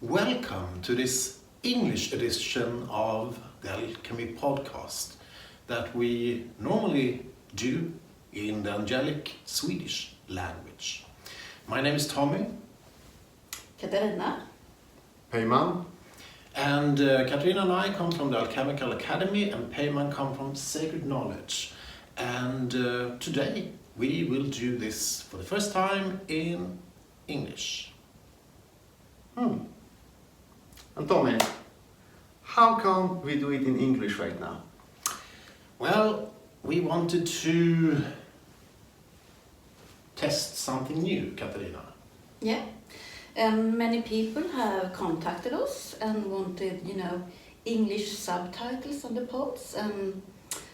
Welcome to this English edition of the Alchemy podcast that we normally do in the angelic Swedish language. My name is Tommy. Katarina. Peyman. And Katarina and I come from the Alkemiska Akademin and Peyman come from Sacred Knowledge. And today we will do this for the first time in English. And Tommy, how come we do it in English right now? Well, we wanted to test something new, Katarina. Yeah. Many people have contacted us and wanted, English subtitles on the pods and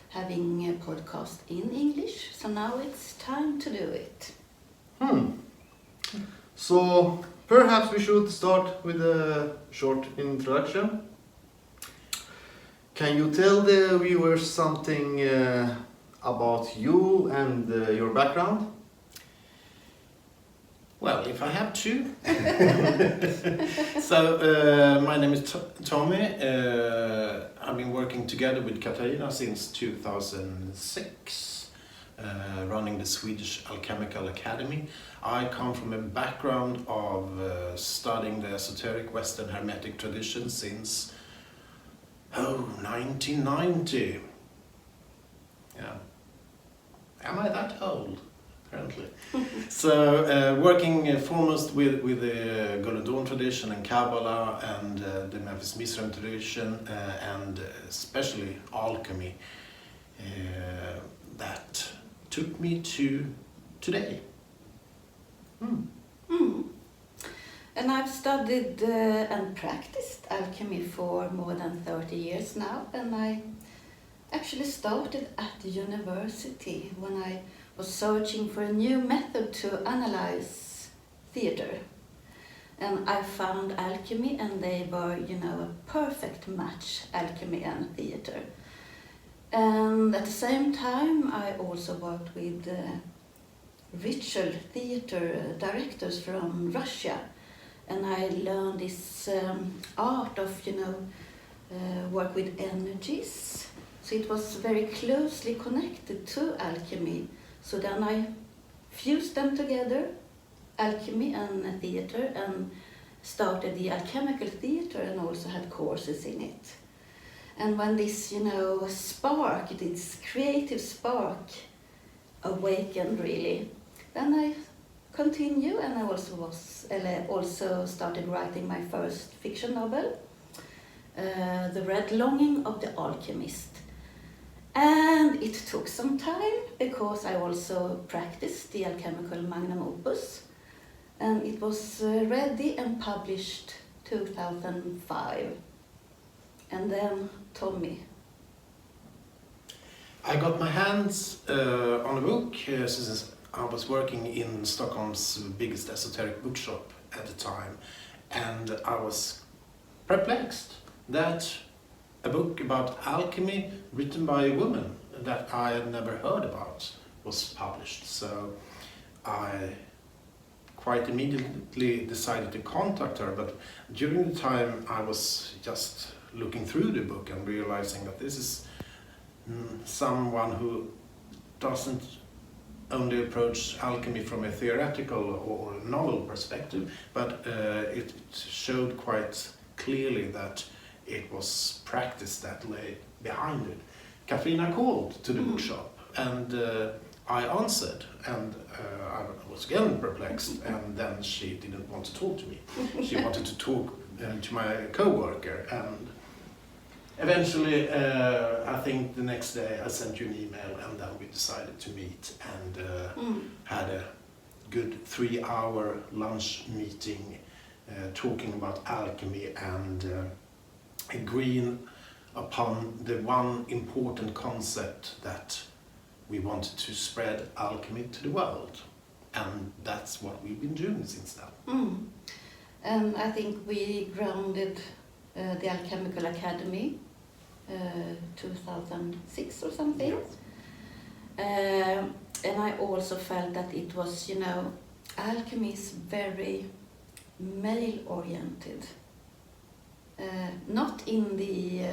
having a podcast in English. So now it's time to do it. So perhaps we should start with a short introduction. Can you tell the viewers something about you and your background? Well, if I have to. So, my name is Tommy. I've been working together with Katarina since 2006, running the Swedish Alchemiska Akademin. I come from a background of studying the esoteric Western Hermetic tradition since 1990. Yeah. Am I that old? Apparently. So, working foremost with the Golden Dawn tradition and Kabbalah and the Memphis Mizraim tradition and especially alchemy, that took me to today. And I've studied and practiced alchemy for more than 30 years now. And I actually started at the university when I was searching for a new method to analyze theater. And I found alchemy, and they were, a perfect match, alchemy and theater. And at the same time, I also worked with ritual theater directors from Russia. And I learned this art of, work with energies. So it was very closely connected to alchemy. So then I fused them together, alchemy and theater, and started the alchemical theater and also had courses in it. And when this, spark, this creative spark awakened really, then I continued and I also started writing my first fiction novel, The Red Longing of the Alchemist. And it took some time because I also practiced the alchemical magnum opus, and it was ready and published 2005. And then Tommy. I got my hands on a book since I was working in Stockholm's biggest esoteric bookshop at the time, and I was perplexed that a book about alchemy written by a woman that I had never heard about was published. So I quite immediately decided to contact her, but during the time I was just looking through the book and realizing that this is someone who doesn't only approach alchemy from a theoretical or novel perspective, but it showed quite clearly that it was practice that lay behind it. Katarina called to the bookshop and I answered, and I was again perplexed, and then she didn't want to talk to me. She wanted to talk to my co-worker, and eventually I think the next day I sent you an email, and then we decided to meet and had a good 3-hour lunch meeting talking about alchemy and agreeing upon the one important concept that we wanted to spread alchemy to the world. And that's what we've been doing since then. And I think we grounded the Alkemiska Akademin 2006 or something. And I also felt that it was, alchemy is very male-oriented. not in the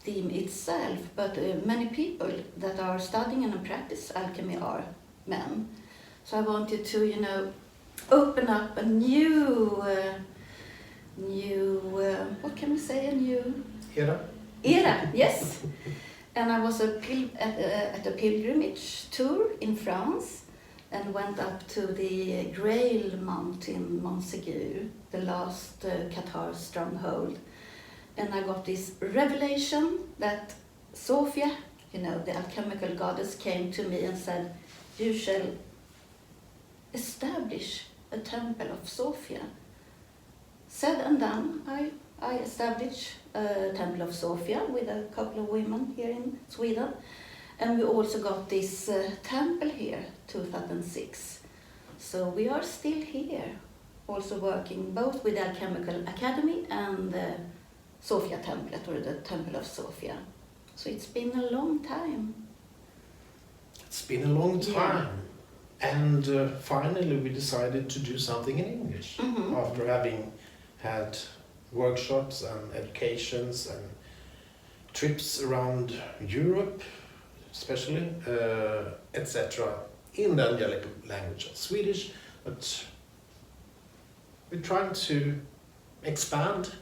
theme itself, but many people that are studying and practice alchemy are men. So I wanted to, open up a new, what can we say, a new Era? era, yes. And I was at a pilgrimage tour in France and went up to the Grail Mountain, Montségur, the last Qatar stronghold. And I got this revelation that Sophia, the alchemical goddess, came to me and said, "You shall establish a temple of Sophia." Said and done, I established a temple of Sophia with a couple of women here in Sweden. And we also got this temple here, 2006. So we are still here, also working both with the Alkemiska Akademin and the Sophia Temple, or the Temple of Sophia. So it's been a long time. It's been a long time. And finally we decided to do something in English after having had workshops and educations and trips around Europe, especially, etc., in the angelic language of Swedish, but we're trying to expand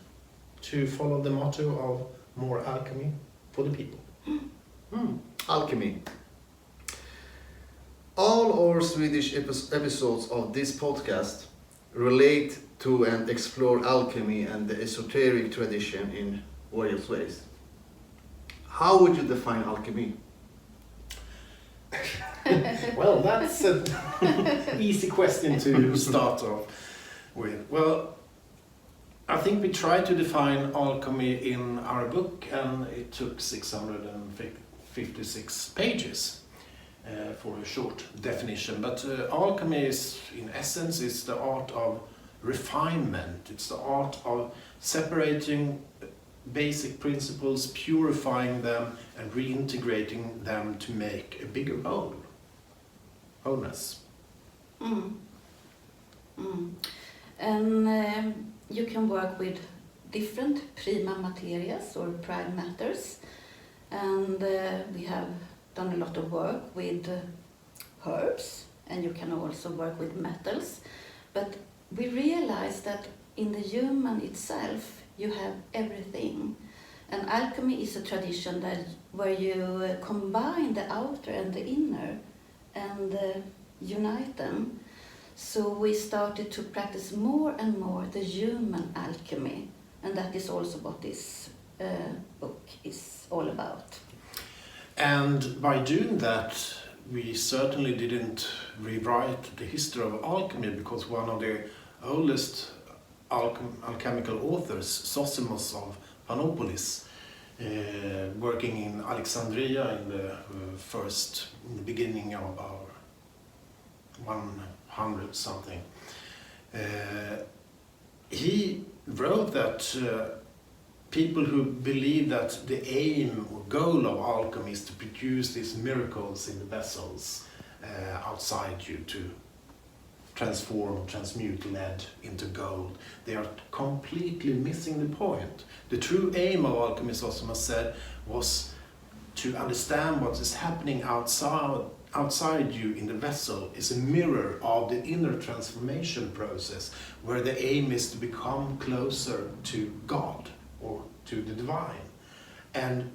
to follow the motto of more alchemy for the people. Alchemy. All our Swedish episodes of this podcast relate to and explore alchemy and the esoteric tradition in various ways. How would you define alchemy? Well, that's an easy question to start off with. Well, I think we tried to define alchemy in our book, and it took 656 pages for a short definition. But alchemy is, in essence, is the art of refinement. It's the art of separating basic principles, purifying them, and reintegrating them to make a bigger wholeness. And you can work with different prima materias or prime matters. And we have done a lot of work with herbs, and you can also work with metals. But we realize that in the human itself, you have everything. And alchemy is a tradition where you combine the outer and the inner and unite them. So we started to practice more and more the human alchemy, and that is also what this book is all about. And by doing that, we certainly didn't rewrite the history of alchemy, because one of the oldest alchemical authors, Zosimus of Panopolis, working in Alexandria in the beginning of our 100 something, he wrote that people who believe that the aim or goal of alchemy is to produce these miracles in the vessels outside you, to transform, transmute lead into gold, they are completely missing the point. The true aim of alchemy, Zosimus said, was to understand what is happening outside you in the vessel is a mirror of the inner transformation process, where the aim is to become closer to God or to the divine. And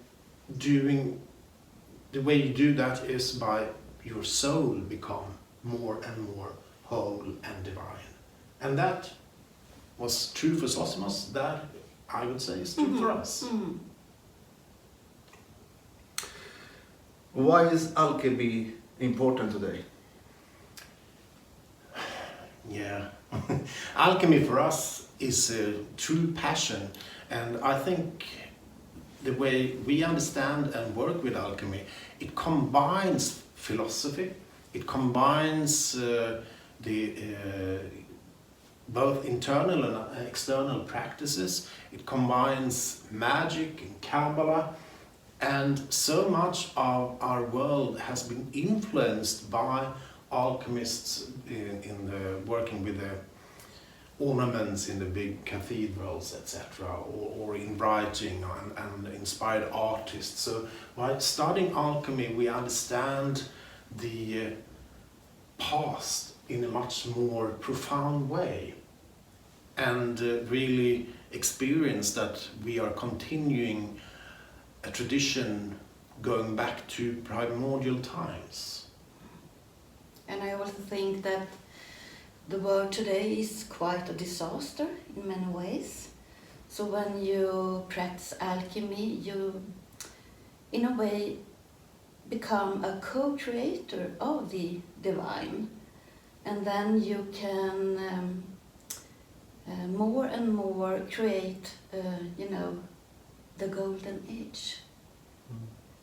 the way you do that is by your soul become more and more whole and divine. And that was true for Zosimus. That, I would say, is true for us. Why is alchemy important today? Yeah, alchemy for us is a true passion, and I think the way we understand and work with alchemy, it combines philosophy, it combines both internal and external practices, it combines magic and Kabbalah, and so much of our world has been influenced by alchemists in the working with the ornaments in the big cathedrals, etc., or in writing and inspired artists. So by studying alchemy, we understand the past in a much more profound way, and really experience that we are continuing a tradition going back to primordial times. And I also think that the world today is quite a disaster in many ways. So when you practice alchemy, you in a way become a co-creator of the divine, and then you can more and more create, the golden age.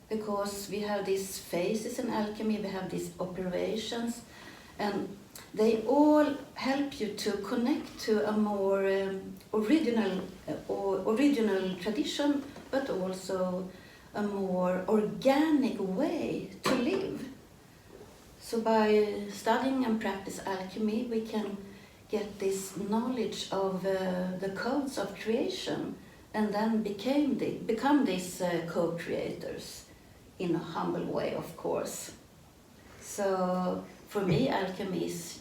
Because we have these phases in alchemy, we have these operations, and they all help you to connect to a more original tradition, but also a more organic way to live. So by studying and practice alchemy, we can get this knowledge of the codes of creation, and then become these co-creators in a humble way, of course. So for me, alchemy is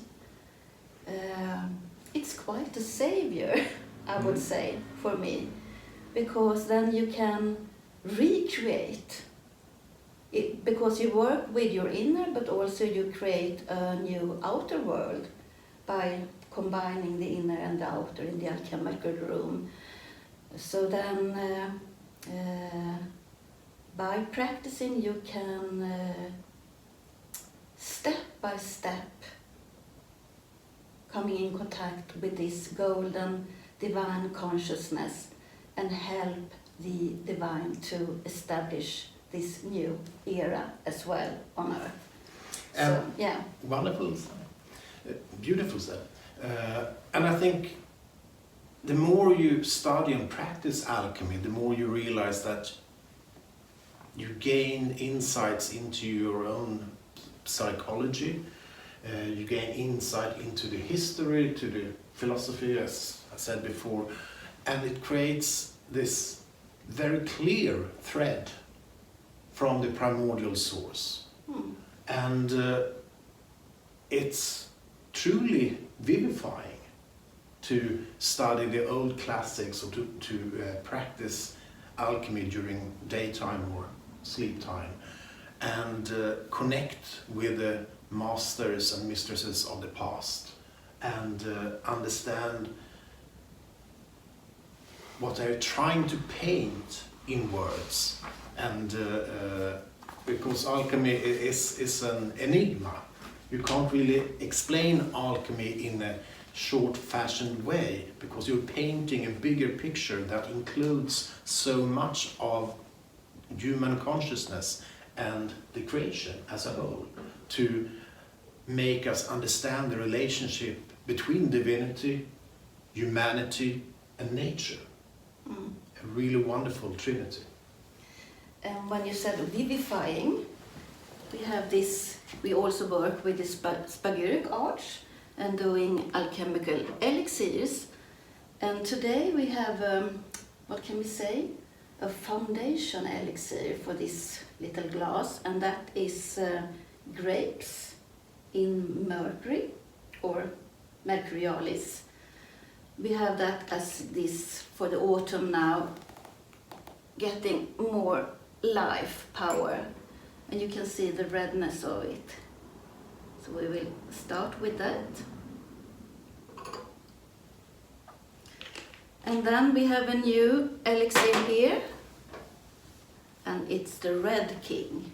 it's quite a savior, I would say, for me, because then you can recreate it, because you work with your inner, but also you create a new outer world by combining the inner and the outer in the alchemical room. So then by practicing, you can step by step coming in contact with this golden divine consciousness and help the divine to establish this new era as well on earth. So, yeah. Wonderful, beautiful stuff. And I think the more you study and practice alchemy, the more you realize that you gain insights into your own psychology, you gain insight into the history, to the philosophy, as I said before, and it creates this very clear thread from the primordial source. And it's truly vivifying to study the old classics, or to practice alchemy during daytime or sleep time, and connect with the masters and mistresses of the past, and understand what they're trying to paint in words. And because alchemy is an enigma, you can't really explain alchemy in a short-fashioned way, because you're painting a bigger picture that includes so much of human consciousness and the creation as a whole, to make us understand the relationship between divinity, humanity, and nature. A really wonderful trinity. And when you said vivifying, we also work with the spagyric arch and doing alchemical elixirs. And today we have, what can we say, a foundation elixir for this little glass, and that is grapes in mercury, or mercurialis. We have that as this for the autumn now, getting more life power, and you can see the redness of it. So we will start with that. And then we have a new elixir here, and it's the Red King.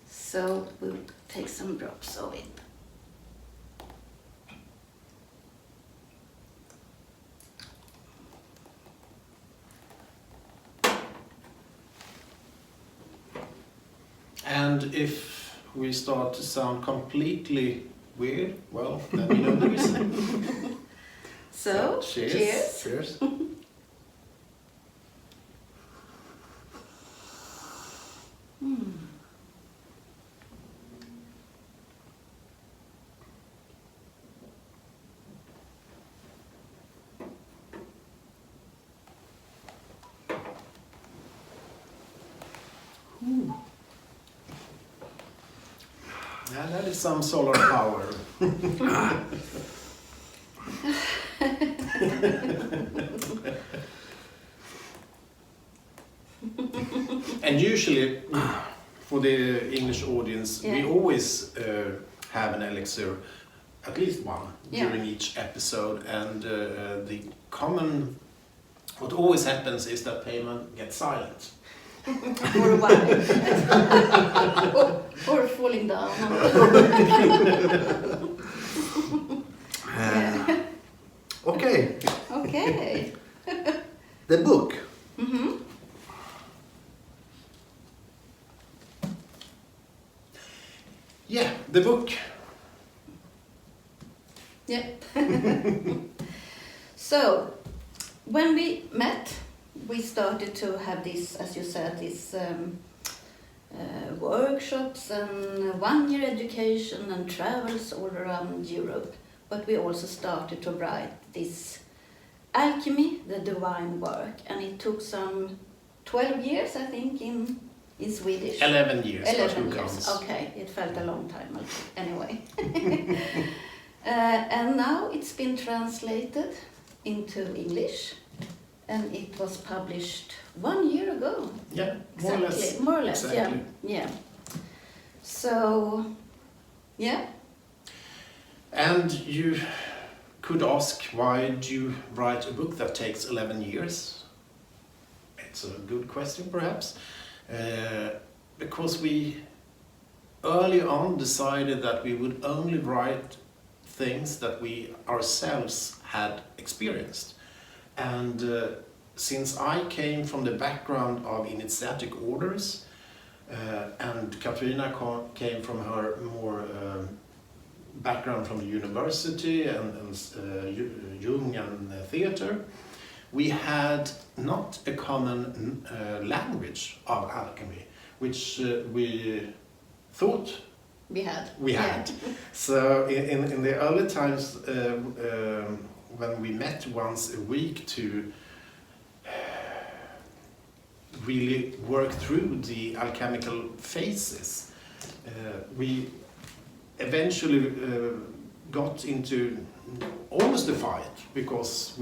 So we'll take some drops of it. And if we start to sound completely weird, well, then you know the reason. So, cheers. Cheers. Yeah, that is some solar power. And usually, for the English audience, we always have an elixir, at least one, during each episode. And what always happens is that payment gets silent. For a while. or falling down. Okay. Okay. The book. Yeah, the book. Yeah. So, when we met, we started to have this, as you said, these workshops and one-year education and travels all around Europe. But we also started to write this Alchemy, the divine work, and it took some 12 years, I think, in Swedish. 11 years. 11 years, okay, it felt a long time anyway. And now it's been translated into English, and it was published 1 year ago. Yeah, More or less, exactly. yeah. So, yeah. And you could ask, why do you write a book that takes 11 years? It's a good question, perhaps. Because we early on decided that we would only write things that we ourselves had experienced. And since I came from the background of initiatic orders, and Katarina came from her more background from the university and Jungian theater, we had not a common language of alchemy, which we thought we had. So in the early times, when we met once a week to really work through the alchemical phases, we eventually got into almost a fight, because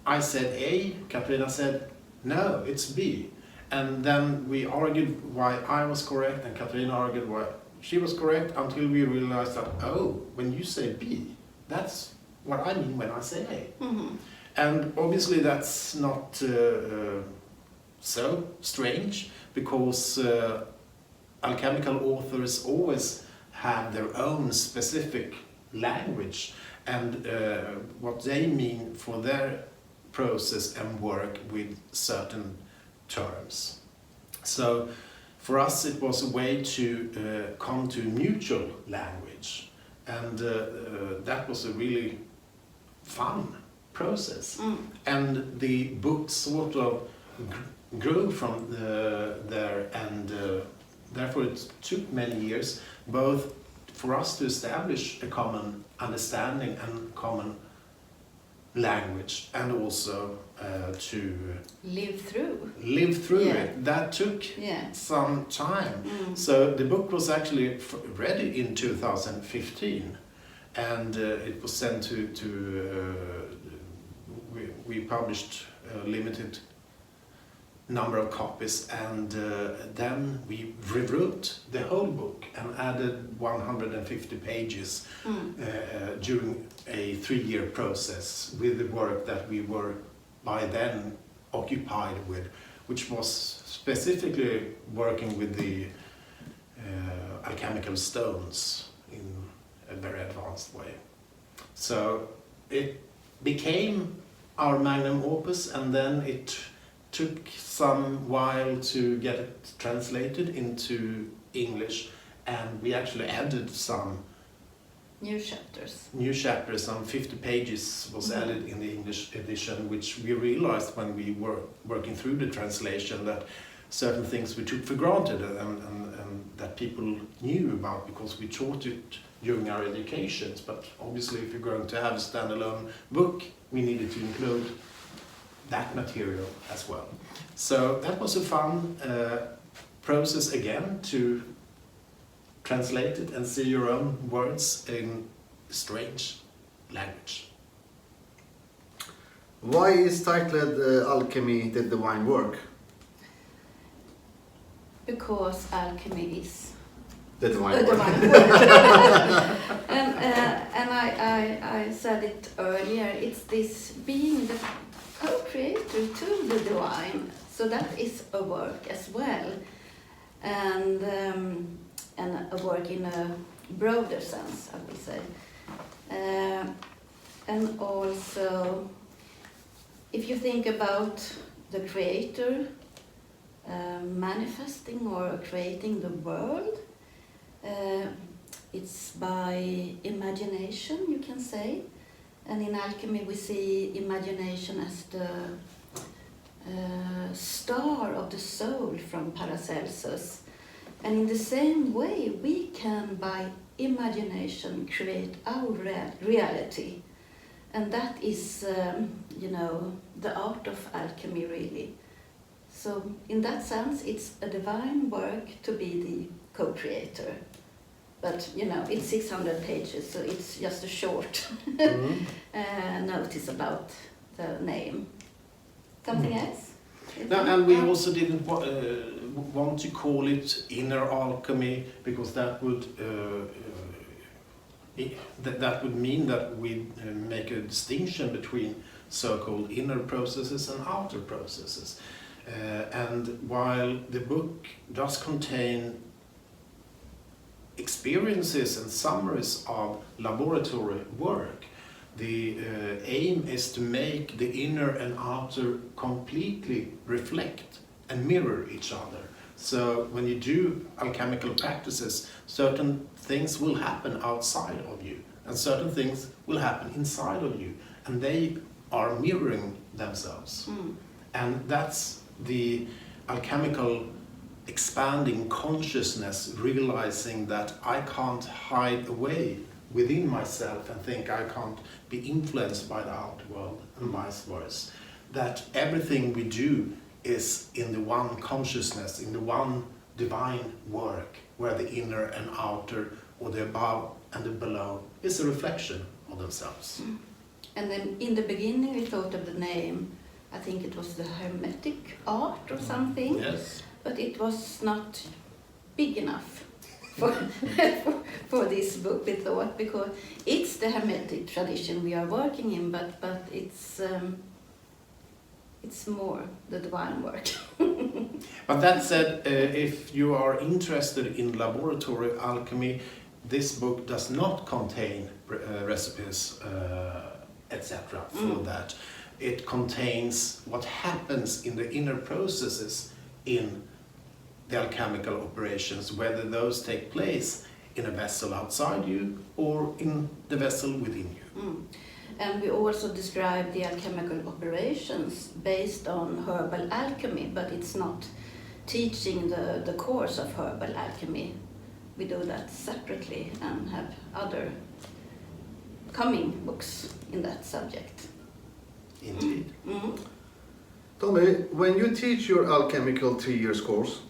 I said A, Katarina said no, it's B. And then we argued why I was correct, and Katarina argued why she was correct, until we realized that, oh, when you say B, that's what I mean when I say A. Mm-hmm. And obviously that's not so strange, because alchemical authors always have their own specific language and what they mean for their process and work with certain terms. So for us it was a way to come to mutual language, and that was a really fun process. And the book sort of grew from there, and therefore it took many years both for us to establish a common understanding and common language, and also to live through it. That took some time. So the book was actually ready in 2015, and it was sent to we published a limited number of copies, and then we rewrote the whole book and added 150 pages during a 3-year process with the work that we were by then occupied with, which was specifically working with the alchemical stones in a very advanced way. So it became our magnum opus, and then it took some while to get it translated into English, and we actually added some new chapters. Some 50 pages was added in the English edition, which we realized when we were working through the translation, that certain things we took for granted and that people knew about because we taught it during our educations. But obviously if you're going to have a standalone book, we needed to include that material as well. So that was a fun process again to translate it and see your own words in strange language. Why is titled Alchemy the Divine Work? Because alchemy is The a Divine Work. divine work. And I said it earlier, it's this being the co-creator to the divine. So that is a work as well. And a work in a broader sense, I would say. And also, if you think about the creator manifesting or creating the world, it's by imagination, you can say. And in alchemy we see imagination as the star of the soul from Paracelsus. And in the same way, we can, by imagination, create our reality. And that is, the art of alchemy, really. So, in that sense, it's a divine work to be the co-creator. But, it's 600 pages, so it's just a short notice about the name. Something else? No, and we also didn't want to call it inner alchemy because that would mean that we make a distinction between so-called inner processes and outer processes. And while the book does contain experiences and summaries of laboratory work, the aim is to make the inner and outer completely reflect and mirror each other. So when you do alchemical practices, certain things will happen outside of you and certain things will happen inside of you, and they are mirroring themselves. And that's the alchemical expanding consciousness, realizing that I can't hide away within myself and think I can't be influenced by the outer world and vice versa. That everything we do is in the one consciousness, in the one divine work, where the inner and outer, or the above and the below, is a reflection of themselves. And then in the beginning we thought of the name, I think it was the Hermetic art or something. Yes. But it was not big enough for this book, we thought, because it's the Hermetic tradition we are working in, but it's more the divine work. But that said, if you are interested in laboratory alchemy, this book does not contain recipes, etc. for that. It contains what happens in the inner processes in the alchemical operations, whether those take place in a vessel outside you or in the vessel within you. And we also describe the alchemical operations based on herbal alchemy, but it's not teaching the course of herbal alchemy. We do that separately and have other coming books in that subject. Indeed. Tommy, when you teach your alchemical 3 years course,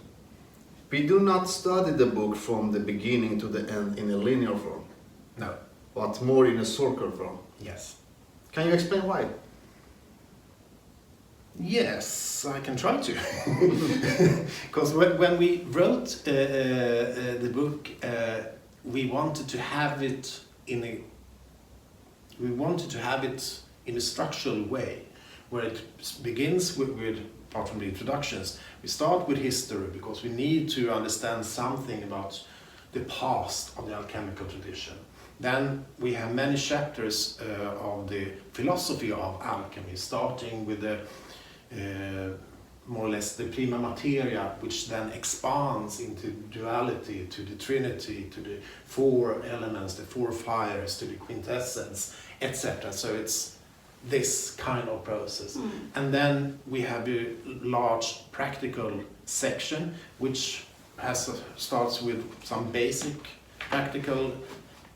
we do not study the book from the beginning to the end in a linear form, No. but more in a circle form. Yes. Can you explain why? Yes, I can try to. Because when we wrote the book, we wanted to have it in a structural way, where it begins with apart from the introductions, we start with history because we need to understand something about the past of the alchemical tradition. Then we have many chapters of the philosophy of alchemy, starting with the more or less the prima materia, which then expands into duality, to the trinity, to the four elements, the four fires, to the quintessence, etc. So it's this kind of process. And then we have a large practical section, which starts with some basic practical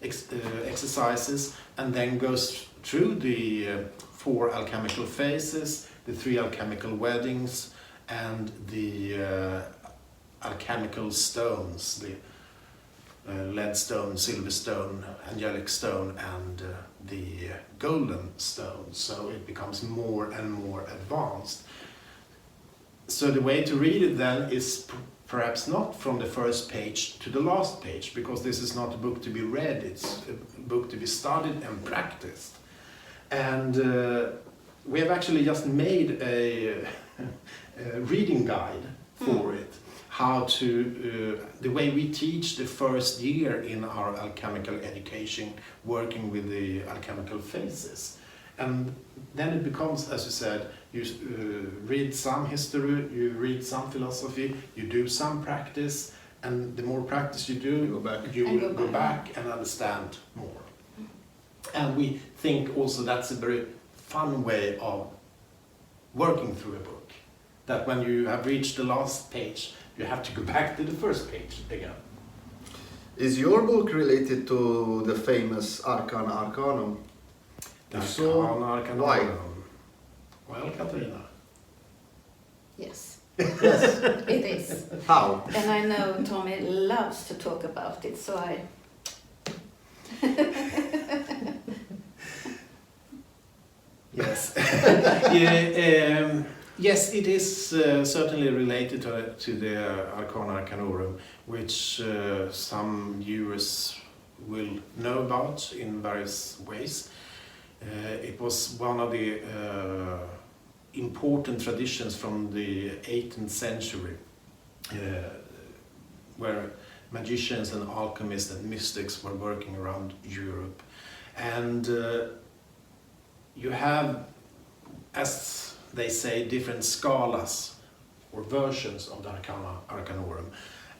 exercises, and then goes through the 4 alchemical phases, the 3 alchemical weddings, and the alchemical stones, the lead stone, silver stone, angelic stone, and the golden stone. So it becomes more and more advanced. So the way to read it then is perhaps not from the first page to the last page, because this is not a book to be read, it's a book to be studied and practiced. And we have actually just made a reading guide for it, how to, the way we teach the first year in our alchemical education, working with the alchemical phases. And then it becomes, as you said, you read some history, you read some philosophy, you do some practice, and the more practice you do, you will go back and understand more. And we think also that's a very fun way of working through a book. That when you have reached the last page, you have to go back to the first page again. Is your book related to the famous Arcana Arcanum? If so, why? Well, Katarina. Yes, Yes. it is. How? And I know Tommy loves to talk about it, so I... Yes. Yes, it is certainly related to the Arcana Arcanorum, which some viewers will know about in various ways. It was one of the important traditions from the 18th century, where magicians and alchemists and mystics were working around Europe. And you have, as they say, different scalas or versions of the Arcana Arcanorum.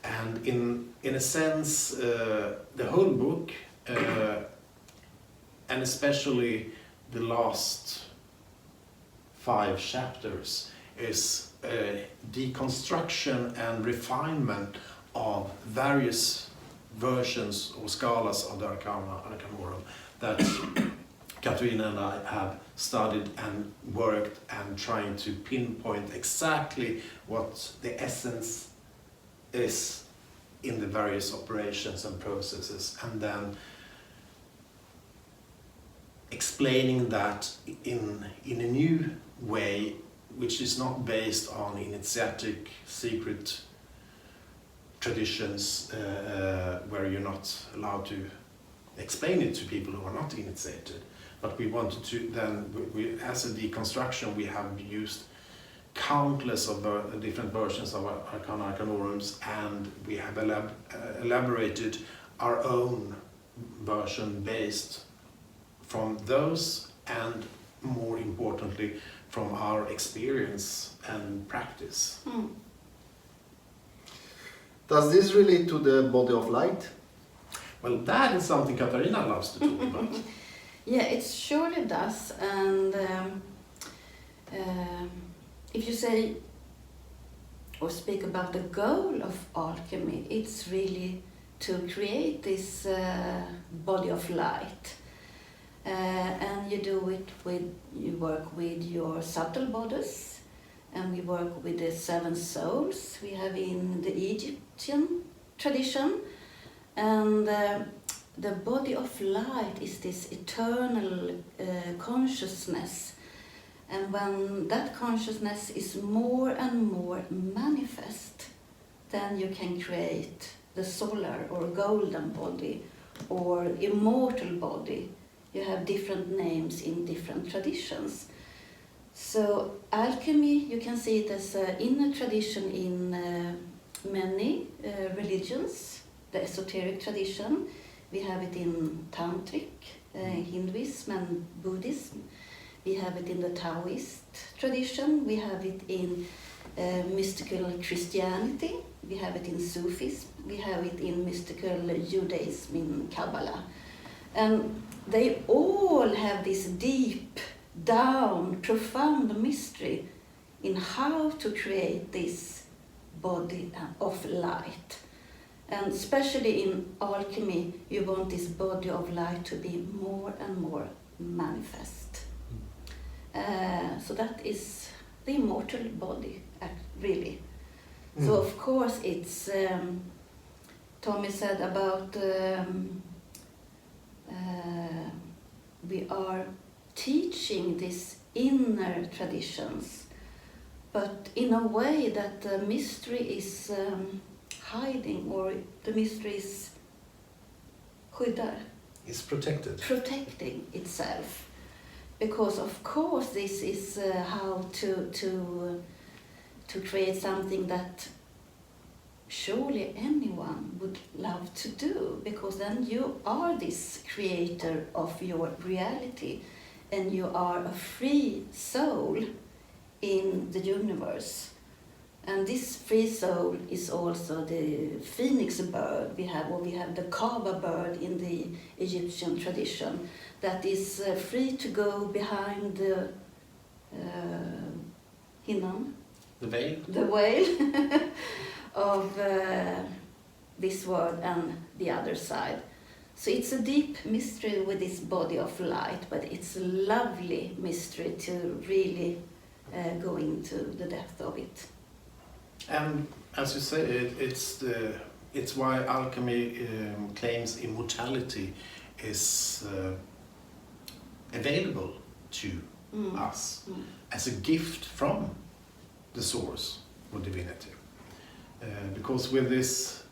And in a sense, the whole book, and especially the last 5 chapters, is a deconstruction and refinement of various versions or scalas of the Arcana Arcanorum that Katarina and I have studied and worked and trying to pinpoint exactly what the essence is in the various operations and processes, and then explaining that in a new way, which is not based on initiatic secret traditions where you're not allowed to explain it to people who are not initiated. But we wanted to then, as a deconstruction, we have used countless of different versions of Arcana Arcanorums, and we have elaborated our own version based from those, and more importantly, from our experience and practice. Does this relate to the body of light? Well, that is something Katarina loves to talk about. Yeah, it surely does. And if you say or speak about the goal of alchemy, it's really to create this body of light. And you do it you work with your subtle bodies, and we work with the 7 souls we have in the Egyptian tradition. And the body of light is this eternal consciousness. And when that consciousness is more and more manifest, then you can create the solar or golden body or immortal body. You have different names in different traditions. So alchemy, you can see it as an inner tradition in many religions, the esoteric tradition. We have it in Tantric, Hinduism and Buddhism. We have it in the Taoist tradition. We have it in mystical Christianity. We have it in Sufism. We have it in mystical Judaism, in Kabbalah. And they all have this deep down, profound mystery in how to create this body of light. And especially in alchemy, you want this body of light to be more and more manifest. So that is the immortal body, really. So of course it's, Tommy said about we are teaching these inner traditions, but in a way that the mystery is hiding, or the mystery is skyddar. It's protected. Protecting itself. Because of course this is how to create something that surely anyone would love to do, because then you are this creator of your reality and you are a free soul in the universe. And this free soul is also the phoenix bird we have the Kaaba bird in the Egyptian tradition that is free to go behind the hinnan, the veil of this world and the other side. So it's a deep mystery with this body of light, but it's a lovely mystery to really go into the depth of it. And as you say, it's why alchemy claims immortality is available to us as a gift from the source or divinity. Because with this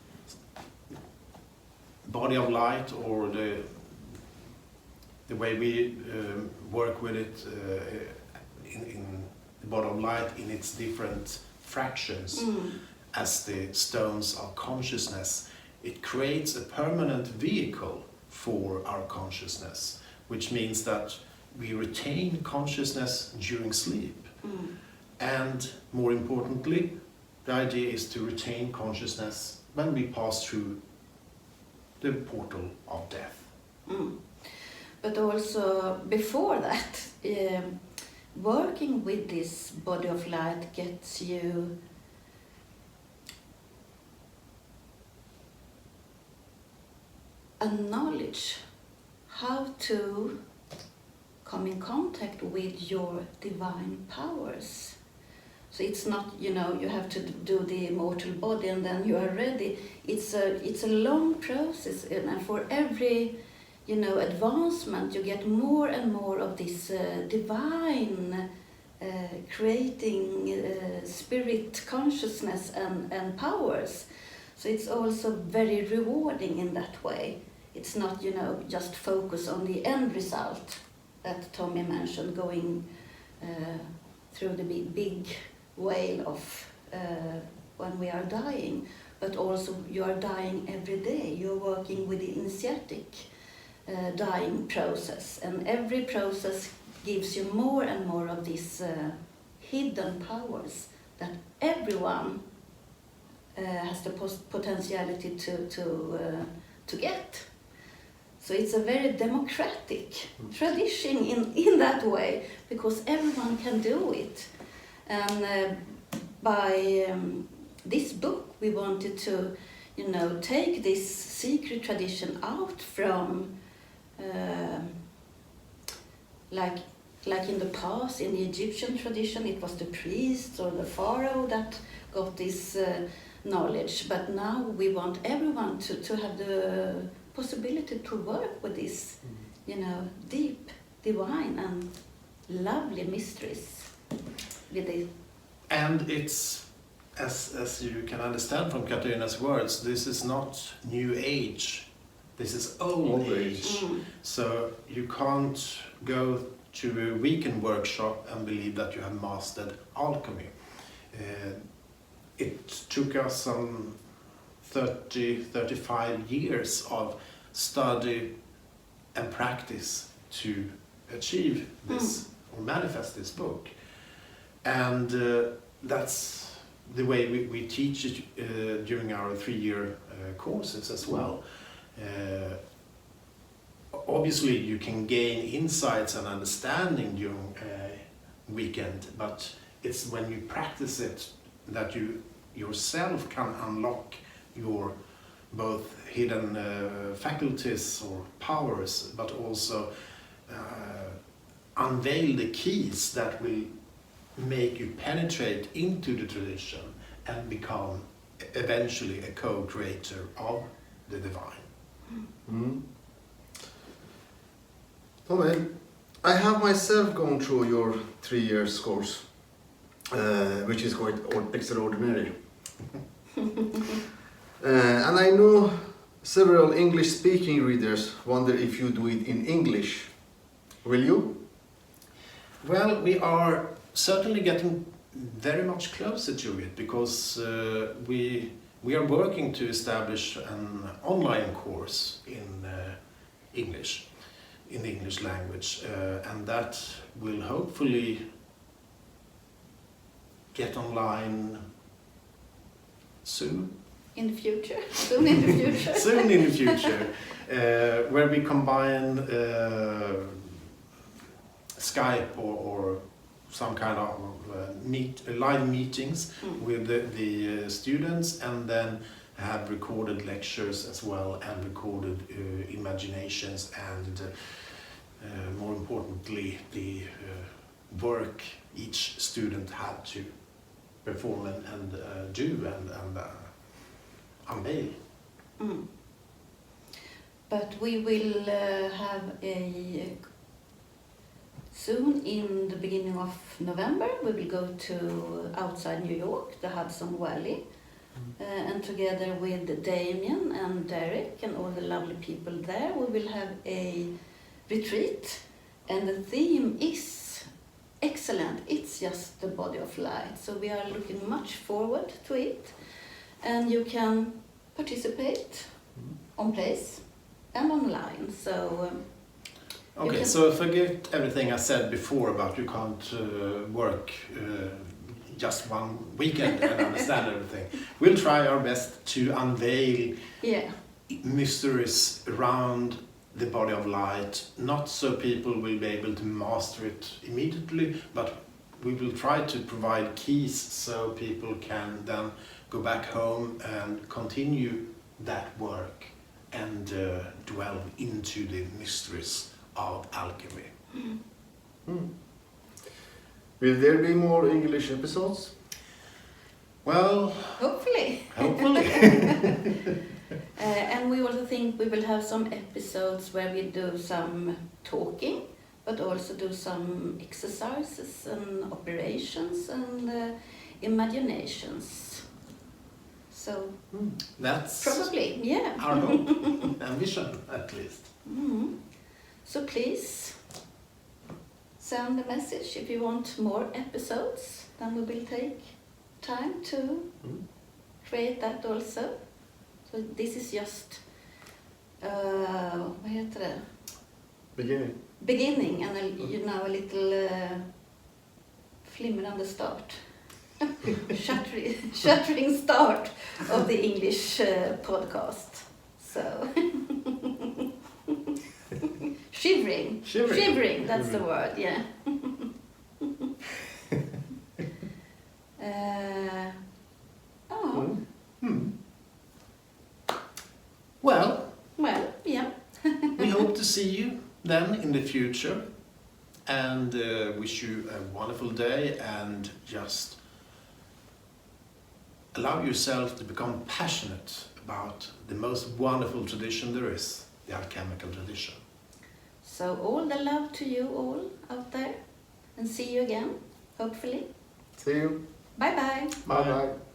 body of light, or the way we work with it in the body of light in its different fractions as the stones of consciousness, it creates a permanent vehicle for our consciousness, which means that we retain consciousness during sleep. And more importantly, the idea is to retain consciousness when we pass through the portal of death. But also before that, working with this body of light gets you a knowledge how to come in contact with your divine powers. So it's not, you have to do the mortal body and then you are ready. It's a long process, and for every advancement you get more and more of this divine creating spirit consciousness and powers. So it's also very rewarding in that way. It's not just focus on the end result that Tommy mentioned, going through the big whale of when we are dying, but also you are dying every day. You're working with the initiatic dying process, and every process gives you more and more of these hidden powers that everyone has the potentiality to get. So it's a very democratic tradition in that way, because everyone can do it. And by this book we wanted to take this secret tradition out from like in the past, in the Egyptian tradition, it was the priests or the pharaoh that got this knowledge. But now we want everyone to have the possibility to work with this, deep, divine and lovely mysteries with it. And it's, as you can understand from Katarina's words, this is not new age. This is old age. So you can't go to a weekend workshop and believe that you have mastered alchemy. It took us some 35 years of study and practice to achieve this or manifest this book. And that's the way we teach it during our 3-year courses as well. Obviously you can gain insights and understanding during weekend, but it's when you practice it that you yourself can unlock your both hidden faculties or powers, but also unveil the keys that will make you penetrate into the tradition and become eventually a co-creator of the divine. Tommy, I have myself gone through your 3 years course, which is quite extraordinary. And I know several English-speaking readers wonder if you do it in English. Will you? Well, we are certainly getting very much closer to it, because we are working to establish an online course in English, in the English language, and that will hopefully get online soon. In the future? Soon in the future? Soon in the future, where we combine Skype or some kind of live meetings with the students, and then have recorded lectures as well, and recorded imaginations, and more importantly the work each student had to perform and do and unveil. But we will have soon, in the beginning of November, we will go to outside New York, the Hudson Valley, and together with Damien and Derek and all the lovely people there, we will have a retreat, and the theme is excellent. It's just the body of light, so we are looking much forward to it, and you can participate on place and online. So okay, so forget everything I said before about you can't work just one weekend and understand everything. We'll try our best to unveil mysteries around the body of light, not so people will be able to master it immediately, but we will try to provide keys so people can then go back home and continue that work and dwell into the mysteries of alchemy. Will there be more English episodes? Well, hopefully. And we also think we will have some episodes where we do some talking, but also do some exercises and operations and imaginations. So that's probably, our hope, ambition at least. So please send a message if you want more episodes, then we will take time to create that also. So this is just vad heter det? Beginning and a little flimrande start. Shattering start of the English podcast. So shivering, that's the word, yeah. Well, yeah. We hope to see you then in the future, and wish you a wonderful day, and just allow yourself to become passionate about the most wonderful tradition there is, the alchemical tradition. So all the love to you all out there, and see you again, hopefully. See you. Bye-bye. Bye-bye.